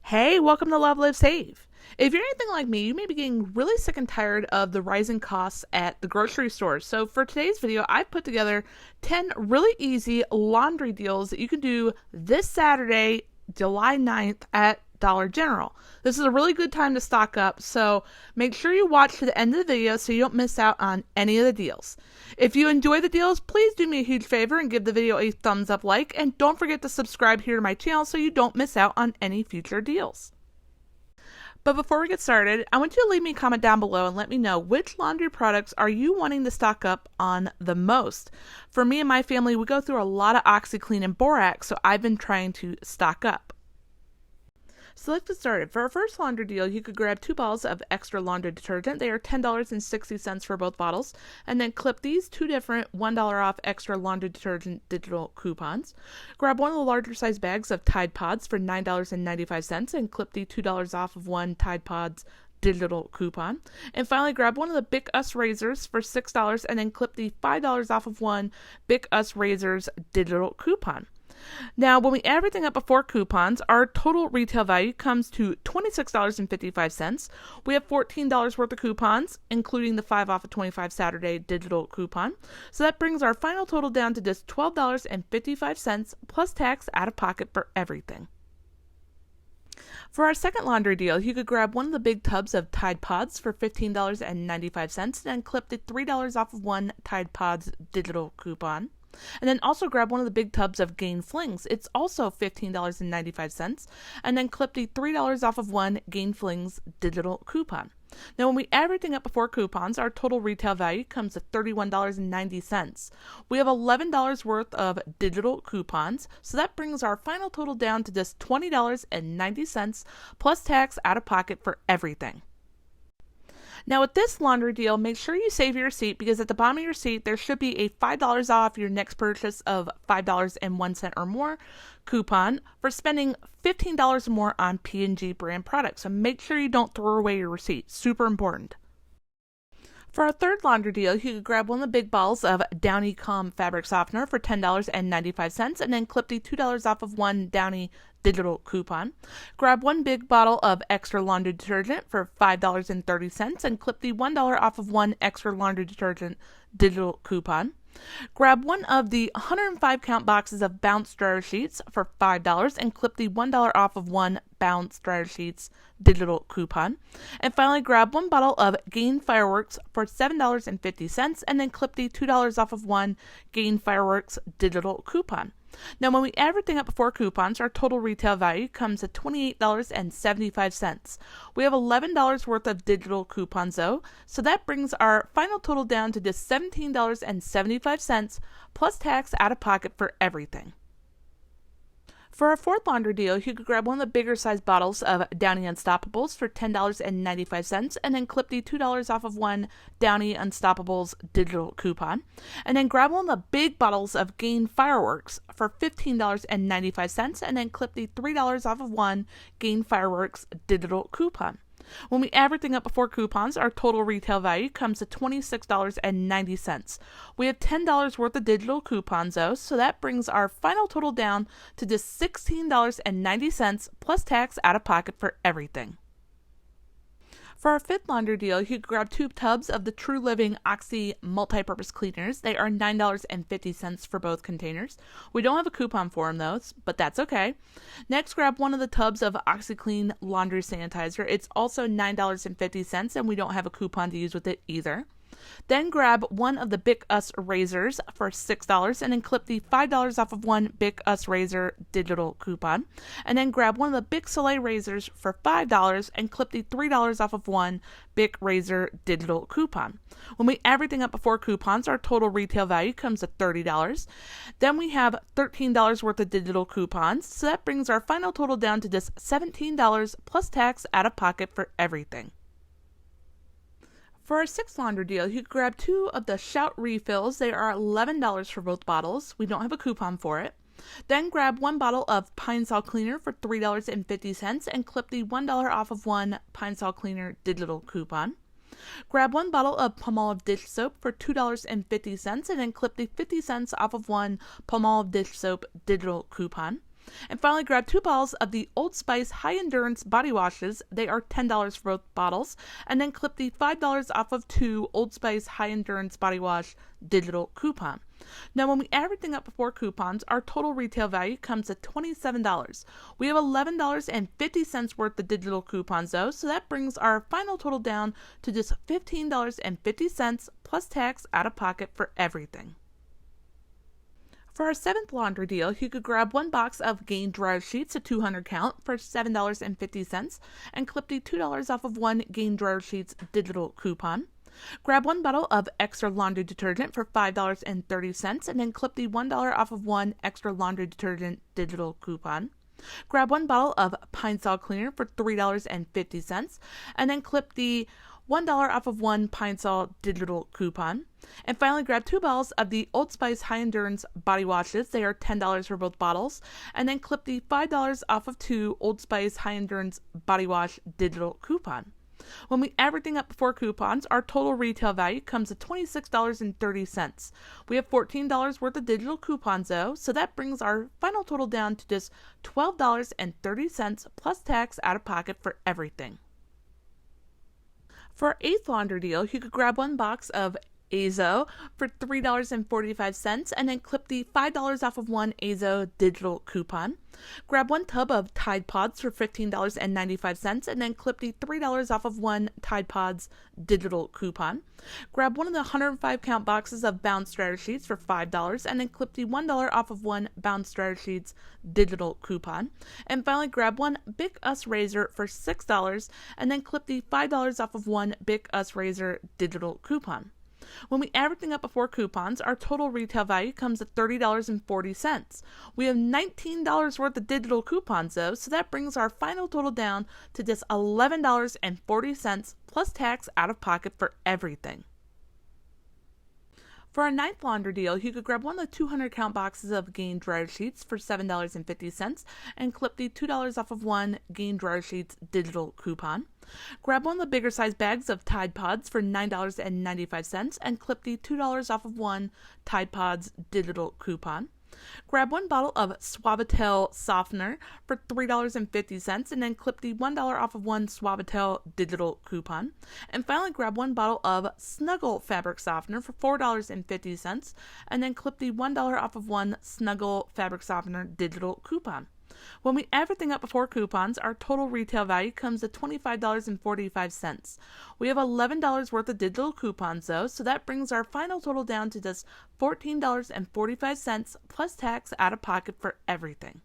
Hey, welcome to LoveLiveSave. If you're anything like me, you may be getting really sick and tired of the rising costs at the grocery stores. So for today's video, I've put together 10 really easy laundry deals that you can do this Saturday, July 9th at Dollar General. This is a really good time to stock up, so make sure you watch to the end of the video so you don't miss out on any of the deals. If you enjoy the deals, please do me a huge favor and give the video a thumbs up like, and don't forget to subscribe here to my channel so you don't miss out on any future deals. But before we get started, I want you to leave me a comment down below and let me know which laundry products are you wanting to stock up on the most. For me and my family, we go through a lot of OxyClean and borax, so I've been trying to stock up. So let's get started. For our first laundry deal, you could grab 2 bottles of extra laundry detergent. They are $10.60 for both bottles. And then clip these 2 different $1 off extra laundry detergent digital coupons. Grab one of the larger size bags of Tide Pods for $9.95 and clip the $2 off of one Tide Pods digital coupon. And finally, grab one of the Bic Us razors for $6 and then clip the $5 off of one Bic Us razors digital coupon. Now, when we add everything up before coupons, our total retail value comes to $26.55. We have $14 worth of coupons, including the 5 off of 25 Saturday digital coupon. So that brings our final total down to just $12.55 plus tax out of pocket for everything. For our second laundry deal, you could grab one of the big tubs of Tide Pods for $15.95 and then clip the $3 off of one Tide Pods digital coupon. And then also grab one of the big tubs of Gain Flings. It's also $15.95. And then clip the $3 off of one Gain Flings digital coupon. Now, when we add everything up before coupons, our total retail value comes to $31.90. We have $11 worth of digital coupons, so that brings our final total down to just $20.90 plus tax out of pocket for everything. Now with this laundry deal, make sure you save your receipt because at the bottom of your receipt there should be a $5 off your next purchase of $5.01 or more coupon for spending $15 or more on P&G brand products. So make sure you don't throw away your receipt. Super important. For our third laundry deal, you could grab one of the big bottles of Downy Calm Fabric Softener for $10.95 and then clip the $2 off of one Downy digital coupon. Grab one big bottle of extra laundry detergent for $5.30 and clip the $1 off of one extra laundry detergent digital coupon. Grab one of the 105 count boxes of Bounce dryer sheets for $5 and clip the $1 off of one Bounce dryer sheets digital coupon. And finally, grab one bottle of Gain Fireworks for $7.50 and then clip the $2 off of one Gain Fireworks digital coupon. Now, when we add everything up before coupons, our total retail value comes to $28.75. We have $11 worth of digital coupons though, so that brings our final total down to just $17.75 plus tax out of pocket for everything. For our fourth laundry deal, you could grab one of the bigger size bottles of Downy Unstoppables for $10.95 and then clip the $2 off of one Downy Unstoppables digital coupon. And then grab one of the big bottles of Gain Fireworks for $15.95 and then clip the $3 off of one Gain Fireworks digital coupon. When we add everything up before coupons, our total retail value comes to $26.90. We have $10 worth of digital coupons though, so that brings our final total down to just $16.90 plus tax out of pocket for everything. For our fifth laundry deal, you could grab 2 tubs of the True Living Oxy multi-purpose cleaners. They are $9.50 for both containers. We don't have a coupon for them though, but that's okay. Next, grab one of the tubs of OxiClean laundry sanitizer. It's also $9.50 and we don't have a coupon to use with it either. Then grab one of the Bic Us razors for $6 and then clip the $5 off of one Bic Us razor digital coupon. And then grab one of the Bic Soleil razors for $5 and clip the $3 off of one Bic razor digital coupon. When we add everything up before coupons, our total retail value comes to $30. Then we have $13 worth of digital coupons, so that brings our final total down to just $17 plus tax out of pocket for everything. For our sixth laundry deal, you could grab 2 of the Shout refills. They are $11 for both bottles. We don't have a coupon for it. Then grab 1 bottle of Pine Sol Cleaner for $3.50 and clip the $1 off of one Pine Sol Cleaner digital coupon. Grab 1 bottle of Palmolive dish soap for $2.50 and then clip the 50 cents off of one Palmolive dish soap digital coupon. And finally, grab 2 bottles of the Old Spice High Endurance Body Washes. They are $10 for both bottles. And then clip the $5 off of 2 Old Spice High Endurance Body Wash digital coupon. Now, when we add everything up before coupons, our total retail value comes at $27. We have $11.50 worth of digital coupons though, so that brings our final total down to just $15.50 plus tax out of pocket for everything. For our 7th laundry deal, you could grab 1 box of Gain dryer sheets, a 200 count, for $7.50 and clip the $2 off of 1 Gain dryer sheets digital coupon. Grab 1 bottle of extra laundry detergent for $5.30 and then clip the $1 off of 1 extra laundry detergent digital coupon. Grab 1 bottle of Pine Sol cleaner for $3.50 and then clip the $1 off of 1 Pine Sol digital coupon. And finally, grab 2 bottles of the Old Spice High Endurance Body Washes. They are $10 for both bottles. And then clip the $5 off of 2 Old Spice High Endurance Body Wash digital coupon. When we add everything up before coupons, our total retail value comes to $26.30. We have $14 worth of digital coupons though, so that brings our final total down to just $12.30 plus tax out of pocket for everything. For our 8th laundry deal, you could grab 1 box of Azo for $3.45 and then clip the $5 off of 1 Azo digital coupon. Grab 1 tub of Tide Pods for $15.95 and then clip the $3 off of 1 Tide Pods digital coupon. Grab 1 of the 105 count boxes of Bounce dryer sheets for $5 and then clip the $1 off of 1 Bounce dryer sheets digital coupon. And finally, grab 1 Bic Us razor for $6 and then clip the $5 off of 1 Bic Us razor digital coupon. When we add everything up before coupons, our total retail value comes at $30.40. We have $19 worth of digital coupons though, so that brings our final total down to just $11.40 plus tax out of pocket for everything. For our 9th laundry deal, you could grab 1 of the 200 count boxes of Gain dryer sheets for $7.50 and clip the $2 off of 1 Gain dryer sheets digital coupon. Grab 1 of the bigger size bags of Tide Pods for $9.95 and clip the $2 off of 1 Tide Pods digital coupon. Grab 1 bottle of Suavitel softener for $3.50 and then clip the $1 off of 1 Suavitel digital coupon. And finally, grab 1 bottle of Snuggle fabric softener for $4.50 and then clip the $1 off of 1 Snuggle fabric softener digital coupon. When we add everything up before coupons, our total retail value comes to $25.45. We have $11 worth of digital coupons though, so that brings our final total down to just $14.45 plus tax out of pocket for everything.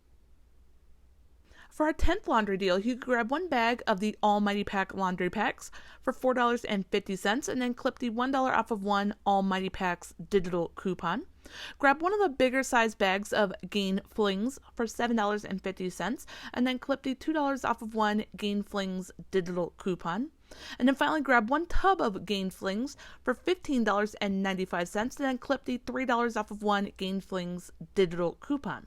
For our 10th laundry deal, you could grab 1 bag of the Almighty Pack laundry packs for $4.50 and then clip the $1 off of 1 Almighty Packs digital coupon. Grab 1 of the bigger size bags of Gain Flings for $7.50 and then clip the $2 off of 1 Gain Flings digital coupon. And then finally, grab 1 tub of Gain Flings for $15.95 and then clip the $3 off of 1 Gain Flings digital coupon.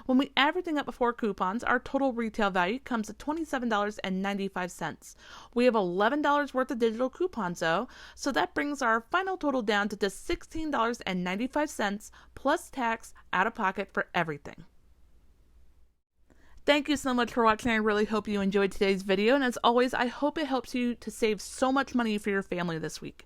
When we add everything up before coupons, our total retail value comes to $27.95. We have $11 worth of digital coupons though, so that brings our final total down to just $16.95 plus tax out of pocket for everything. Thank you so much for watching. I really hope you enjoyed today's video, and as always, I hope it helps you to save so much money for your family this week.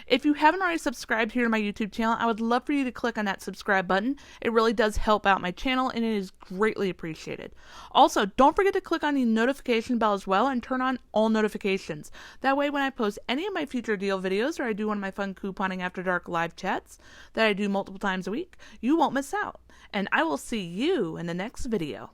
If you haven't already subscribed here to my YouTube channel, I would love for you to click on that subscribe button. It really does help out my channel, and it is greatly appreciated. Also, don't forget to click on the notification bell as well and turn on all notifications. That way, when I post any of my future deal videos or I do one of my fun couponing after dark live chats that I do multiple times a week, you won't miss out. And I will see you in the next video.